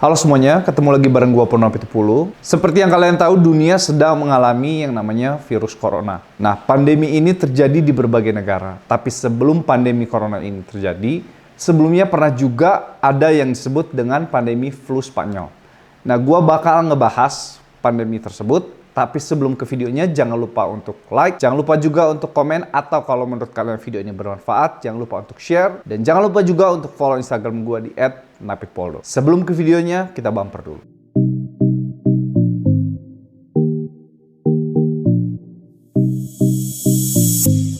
Halo semuanya, ketemu lagi bareng gua Purnomo Pitupulu. Seperti yang kalian tahu, dunia sedang mengalami yang namanya virus corona. Nah, pandemi ini terjadi di berbagai negara. Tapi sebelum pandemi corona ini terjadi, sebelumnya pernah juga ada yang disebut dengan pandemi flu Spanyol. Nah, gua bakal ngebahas pandemi tersebut. Tapi sebelum ke videonya, jangan lupa untuk like, jangan lupa juga untuk komen, atau kalau menurut kalian video ini bermanfaat, jangan lupa untuk share, dan jangan lupa juga untuk follow Instagram gue di @napitpoldo. Sebelum ke videonya, kita bumper dulu.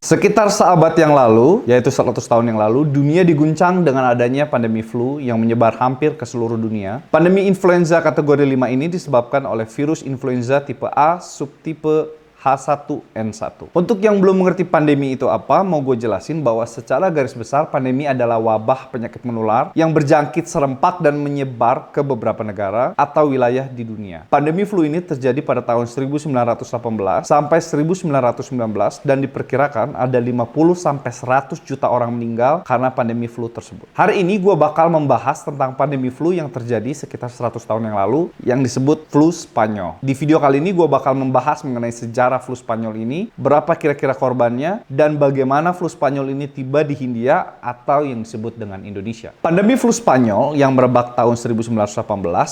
Sekitar seabad yang lalu, yaitu 100 tahun yang lalu, dunia diguncang dengan adanya pandemi flu yang menyebar hampir ke seluruh dunia. Pandemi influenza kategori 5 ini disebabkan oleh virus influenza tipe A subtipe H1N1. Untuk yang belum mengerti pandemi itu apa, mau gue jelasin bahwa secara garis besar pandemi adalah wabah penyakit menular yang berjangkit serempak dan menyebar ke beberapa negara atau wilayah di dunia. Pandemi flu ini terjadi pada tahun 1918 sampai 1919 dan diperkirakan ada 50 sampai 100 juta orang meninggal karena pandemi flu tersebut. Hari ini gue bakal membahas tentang pandemi flu yang terjadi sekitar 100 tahun yang lalu yang disebut flu Spanyol. Di video kali ini gue bakal membahas mengenai sejarah flu Spanyol ini, berapa kira-kira korbannya, dan bagaimana flu Spanyol ini tiba di Hindia atau yang disebut dengan Indonesia. Pandemi flu Spanyol yang merebak tahun 1918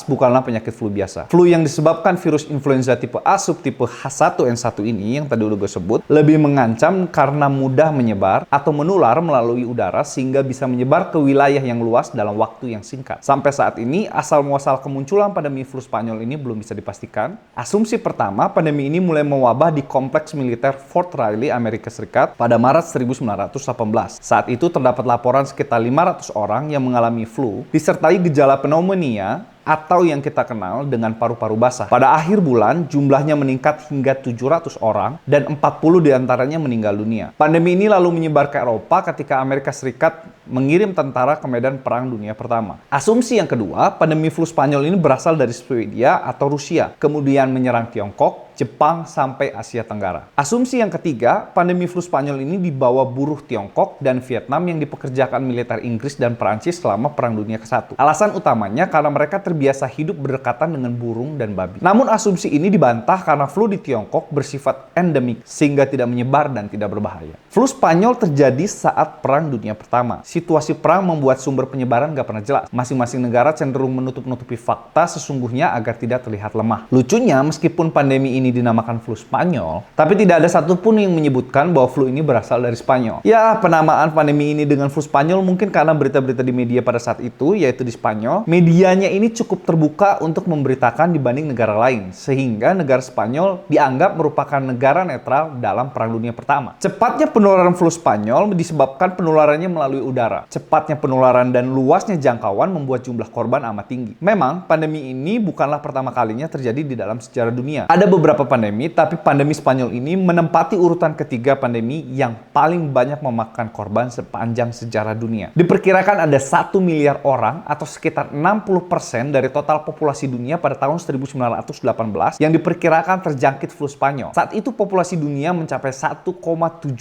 bukanlah penyakit flu biasa. Flu yang disebabkan virus influenza tipe A subtipe H1N1 ini yang tadi udah gue sebut lebih mengancam karena mudah menyebar atau menular melalui udara sehingga bisa menyebar ke wilayah yang luas dalam waktu yang singkat. Sampai saat ini, asal-muasal kemunculan pandemi flu Spanyol ini belum bisa dipastikan. Asumsi pertama, pandemi ini mulai mewabah di kompleks militer Fort Riley, Amerika Serikat pada Maret 1918. Saat itu terdapat laporan sekitar 500 orang yang mengalami flu disertai gejala pneumonia atau yang kita kenal dengan paru-paru basah. Pada akhir bulan, jumlahnya meningkat hingga 700 orang dan 40 diantaranya meninggal dunia. Pandemi ini lalu menyebar ke Eropa ketika Amerika Serikat mengirim tentara ke medan Perang Dunia Pertama. Asumsi yang kedua, pandemi flu Spanyol ini berasal dari Swedia atau Rusia, kemudian menyerang Tiongkok, Jepang, sampai Asia Tenggara. Asumsi yang ketiga, pandemi flu Spanyol ini dibawa buruh Tiongkok dan Vietnam yang dipekerjakan militer Inggris dan Perancis selama Perang Dunia ke-1. Alasan utamanya karena mereka terbiasa hidup berdekatan dengan burung dan babi. Namun asumsi ini dibantah karena flu di Tiongkok bersifat endemik sehingga tidak menyebar dan tidak berbahaya. Flu Spanyol terjadi saat Perang Dunia Pertama. Situasi perang membuat sumber penyebaran gak pernah jelas. Masing-masing negara cenderung menutup-nutupi fakta sesungguhnya agar tidak terlihat lemah. Lucunya, meskipun pandemi ini dinamakan flu Spanyol, tapi tidak ada satupun yang menyebutkan bahwa flu ini berasal dari Spanyol. Ya, penamaan pandemi ini dengan flu Spanyol mungkin karena berita-berita di media pada saat itu, yaitu di Spanyol, medianya ini cukup terbuka untuk memberitakan dibanding negara lain, sehingga negara Spanyol dianggap merupakan negara netral dalam Perang Dunia Pertama. Cepatnya penularan flu Spanyol disebabkan penularannya melalui udara. Cepatnya penularan dan luasnya jangkauan membuat jumlah korban amat tinggi. Memang, pandemi ini bukanlah pertama kalinya terjadi di dalam sejarah dunia. Ada beberapa pandemi, tapi pandemi Spanyol ini menempati urutan ketiga pandemi yang paling banyak memakan korban sepanjang sejarah dunia. Diperkirakan ada 1 miliar orang atau sekitar 60% dari total populasi dunia pada tahun 1918 yang diperkirakan terjangkit flu Spanyol. Saat itu populasi dunia mencapai 1,7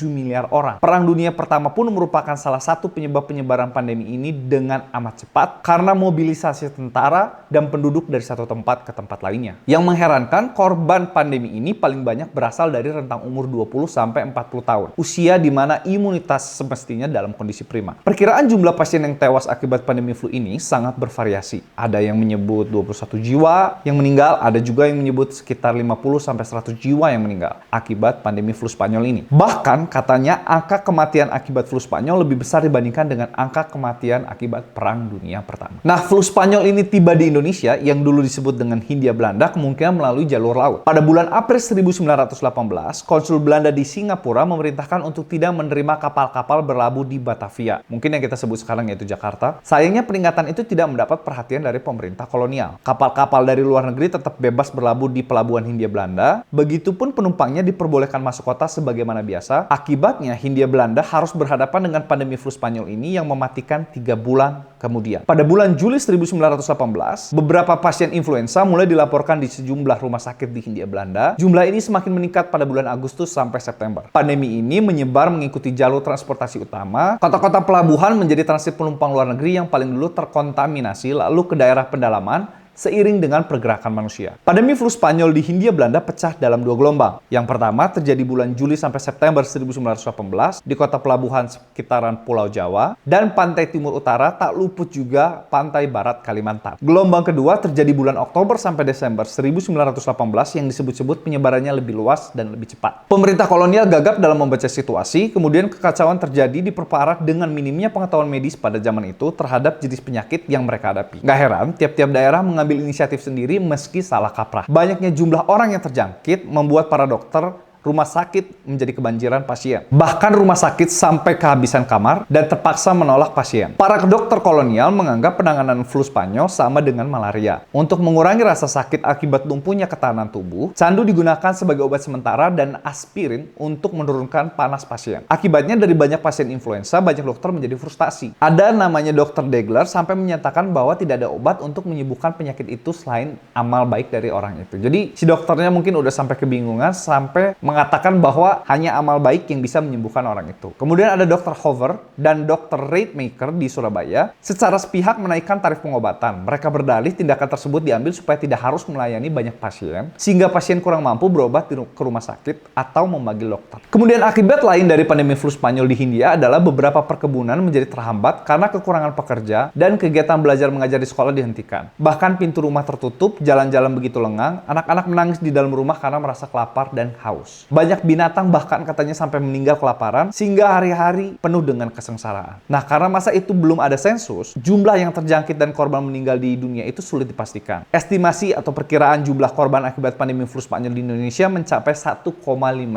miliar orang. Perang Dunia Pertama pun merupakan salah satu penyebab penyebaran pandemi ini dengan amat cepat karena mobilisasi tentara dan penduduk dari satu tempat ke tempat lainnya. Yang mengherankan, korban pandemi ini paling banyak berasal dari rentang umur 20 sampai 40 tahun. Usia di mana imunitas semestinya dalam kondisi prima. Perkiraan jumlah pasien yang tewas akibat pandemi flu ini sangat bervariasi. Ada yang menyebut 21 jiwa yang meninggal, ada juga yang menyebut sekitar 50 sampai 100 jiwa yang meninggal akibat pandemi flu Spanyol ini. Bahkan katanya angka kematian akibat flu Spanyol lebih besar dibandingkan dengan angka kematian akibat Perang Dunia Pertama. Nah, flu Spanyol ini tiba di Indonesia yang dulu disebut dengan Hindia Belanda kemungkinan melalui jalur laut. Pada bulan April 1918, konsul Belanda di Singapura memerintahkan untuk tidak menerima kapal-kapal berlabuh di Batavia. Mungkin yang kita sebut sekarang yaitu Jakarta. Sayangnya peringatan itu tidak mendapat perhatian dari pemerintah kolonial. Kapal-kapal dari luar negeri tetap bebas berlabuh di pelabuhan Hindia Belanda. Begitupun penumpangnya diperbolehkan masuk kota sebagaimana biasa. Akibatnya Hindia Belanda harus berhadapan dengan pandemi flu Spanyol ini yang mematikan 3 bulan kemudian. Pada bulan Juli 1918, beberapa pasien influenza mulai dilaporkan di sejumlah rumah sakit di Hindia Belanda. Jumlah ini semakin meningkat pada bulan Agustus sampai September. Pandemi ini menyebar mengikuti jalur transportasi utama. Kota-kota pelabuhan menjadi transit penumpang luar negeri yang paling dulu terkontaminasi, lalu ke daerah pedalaman seiring dengan pergerakan manusia. Pandemi flu Spanyol di Hindia Belanda pecah dalam 2 gelombang. Yang pertama terjadi bulan Juli sampai September 1918 di kota pelabuhan sekitaran Pulau Jawa dan pantai timur utara, tak luput juga pantai barat Kalimantan. Gelombang kedua terjadi bulan Oktober sampai Desember 1918 yang disebut-sebut penyebarannya lebih luas dan lebih cepat. Pemerintah kolonial gagap dalam membaca situasi, kemudian kekacauan terjadi diperparah dengan minimnya pengetahuan medis pada zaman itu terhadap jenis penyakit yang mereka hadapi. Gak heran, tiap-tiap daerah mengambil inisiatif sendiri meski salah kaprah. Banyaknya jumlah orang yang terjangkit membuat para dokter rumah sakit menjadi kebanjiran pasien. Bahkan rumah sakit sampai kehabisan kamar dan terpaksa menolak pasien. Para dokter kolonial menganggap penanganan flu Spanyol sama dengan malaria. Untuk mengurangi rasa sakit akibat lumpuhnya ketahanan tubuh, candu digunakan sebagai obat sementara dan aspirin untuk menurunkan panas pasien. Akibatnya dari banyak pasien influenza, banyak dokter menjadi frustasi. Ada namanya Dr. Degler sampai menyatakan bahwa tidak ada obat untuk menyembuhkan penyakit itu selain amal baik dari orang itu. Jadi si dokternya mungkin udah sampai kebingungan, sampai mengatakan bahwa hanya amal baik yang bisa menyembuhkan orang itu. Kemudian ada Dr. Hover dan Dr. Rademacher di Surabaya secara sepihak menaikkan tarif pengobatan. Mereka berdalih tindakan tersebut diambil supaya tidak harus melayani banyak pasien, sehingga pasien kurang mampu berobat ke rumah sakit atau memanggil dokter. Kemudian akibat lain dari pandemi flu Spanyol di Hindia adalah beberapa perkebunan menjadi terhambat karena kekurangan pekerja dan kegiatan belajar mengajar di sekolah dihentikan. Bahkan pintu rumah tertutup, jalan-jalan begitu lengang, anak-anak menangis di dalam rumah karena merasa kelapar dan haus. Banyak binatang bahkan katanya sampai meninggal kelaparan sehingga hari-hari penuh dengan kesengsaraan. Nah, karena masa itu belum ada sensus, jumlah yang terjangkit dan korban meninggal di dunia itu sulit dipastikan. Estimasi atau perkiraan jumlah korban akibat pandemi flu Spanyol di Indonesia mencapai 1,5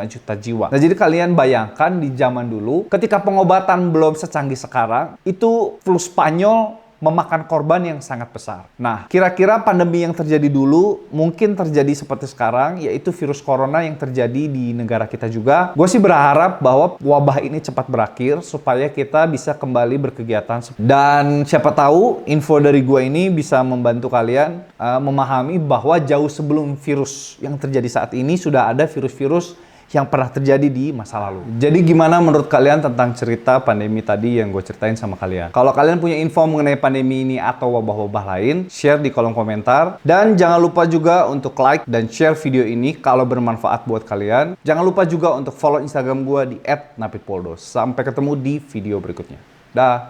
juta jiwa. Nah, jadi kalian bayangkan di zaman dulu ketika pengobatan belum secanggih sekarang, itu flu Spanyol memakan korban yang sangat besar. Nah, kira-kira pandemi yang terjadi dulu mungkin terjadi seperti sekarang, yaitu virus corona yang terjadi di negara kita juga. Gue sih berharap bahwa wabah ini cepat berakhir supaya kita bisa kembali berkegiatan. Dan siapa tahu info dari gue ini bisa membantu kalian memahami bahwa jauh sebelum virus yang terjadi saat ini sudah ada virus-virus yang pernah terjadi di masa lalu. Jadi gimana menurut kalian tentang cerita pandemi tadi yang gue ceritain sama kalian? Kalau kalian punya info mengenai pandemi ini atau wabah-wabah lain, share di kolom komentar. Dan jangan lupa juga untuk like dan share video ini kalau bermanfaat buat kalian. Jangan lupa juga untuk follow Instagram gue di @napitpoldo. Sampai ketemu di video berikutnya. Dah.